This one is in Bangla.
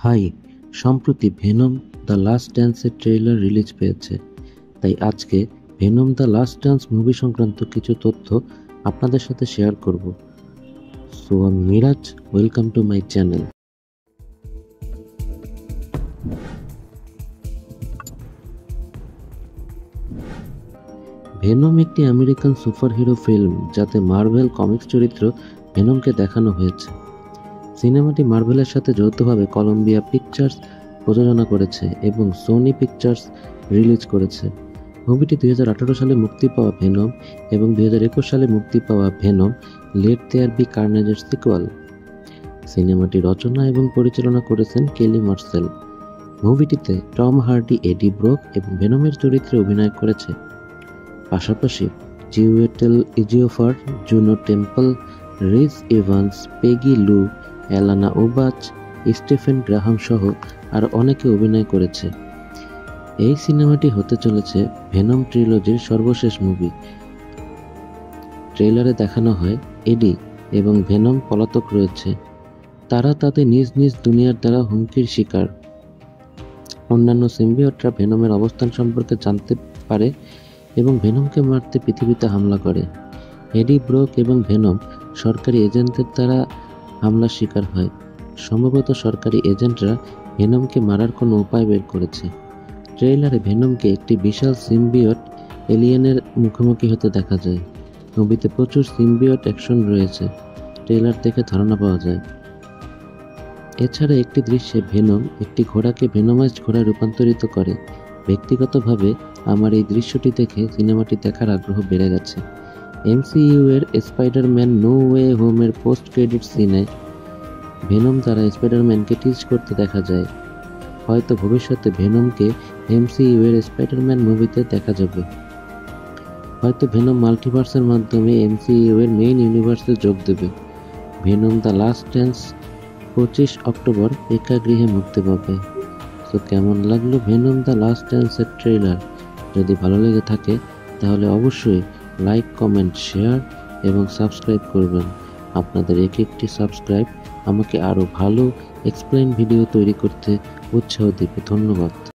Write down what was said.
হাই, সম্প্রতি ভেনম দ্য লাস্ট ড্যান্সের ট্রেইলার রিলিজ পেয়েছে। তাই আজকে Venom the last dance movie সংক্রান্ত কিছু তথ্য আপনাদের সাথে শেয়ার করব। সো আমি Miraj, welcome to my channel. Venom একটি আমেরিকান সুপারহিরো ফিল্ম, যাতে মার্ভেল কমিক্স চরিত্র ভেনমকে দেখানো হয়েছে। সিনেমাটি মার্ভেলের সাথে যৌথভাবে কলম্বিয়া পিকচার্স প্রযোজনা করেছে এবং সোনি পিকচার্স রিলিজ করেছে। মুভিটি 2018 সালে মুক্তি পাওয়া ভেনম এবং 2021 সালে মুক্তি পাওয়া ভেনম লেট দেয়ার বি কার্নেজের সিকুয়াল। সিনেমাটি রচনা এবং পরিচালনা করেছেন কেলি মার্সেল। মুভিটিতে টম হার্ডি, এডি ব্রক এবং ভেনমের চরিত্রে অভিনয় করেছে। পাশাপাশি Chiwetel Ejiofor, Juno Temple, Rhys Ifans, Peggy Lu, Alanna ওবাচ, Stephen Graham সহ আরও অনেকে অভিনয় করেছে। এই সিনেমাটি হতে চলেছে ভেনম ট্রিলজির সর্বশেষ মুভি। ট্রেইলারে দেখানো হয় এডি এবং ভেনম পলাতক রয়েছে। তারা তাদের নিজ নিজ দুনিয়ার দ্বারা হুমকির শিকার। অন্যান্য সিম্বিয়টরা ভেনমের অবস্থান সম্পর্কে জানতে পারে এবং ভেনমকে মারতে পৃথিবীতে হামলা করে। এডি ব্রক এবং ভেনম সরকারি এজেন্টদের দ্বারা হামলার শিকার হয়। সম্ভবত সরকারি এজেন্টরা ভেনমকে মারার কোনো উপায় বের করেছে। ট্রেইলারে ভেনমকে একটি বিশাল সিম্বিয়ট এলিয়েনের মুখোমুখি হতে দেখা যায়। মুভিতে প্রচুর সিম্বিয়ট অ্যাকশন রয়েছে, ট্রেইলার দেখে ধারণা পাওয়া যায়। এছাড়া একটি দৃশ্যে ভেনম একটি ঘোড়াকে ভেনমাইজড ঘোড়ায় রূপান্তরিত করে। ব্যক্তিগতভাবে আমার এই দৃশ্যটি দেখে সিনেমাটি দেখার আগ্রহ বেড়ে গেছে। এমসিইউ এর স্পাইডারম্যান নো ওয়ে হোমের পোস্ট ক্রেডিট সিনে ভেনম দ্বারা স্পাইডারম্যানকে টিজ করতে দেখা যায়। হয়তো ভবিষ্যতে ভেনমকে এমসিইউ এর স্পাইডারম্যান মুভিতে দেখা যাবে। হয়তো ভেনম মাল্টিভার্সের মাধ্যমে এমসিইউ এর মেইন ইউনিভার্সে যোগ দেবে। Venom the last dance 25 October প্রেক্ষাগৃহে মুক্তি পাবে। তো কেমন লাগলো ভেনম দ্য লাস্ট ড্যান্সের ট্রেইলার? যদি ভালো লেগে থাকে তাহলে অবশ্যই লাইক, কমেন্ট, শেয়ার এবং সাবস্ক্রাইব করবেন। আপনাদের একটি সাবস্ক্রাইব আমাকে আরও ভালো এক্সপ্লেইন ভিডিও তৈরি করতে উৎসাহ দেবে। ধন্যবাদ।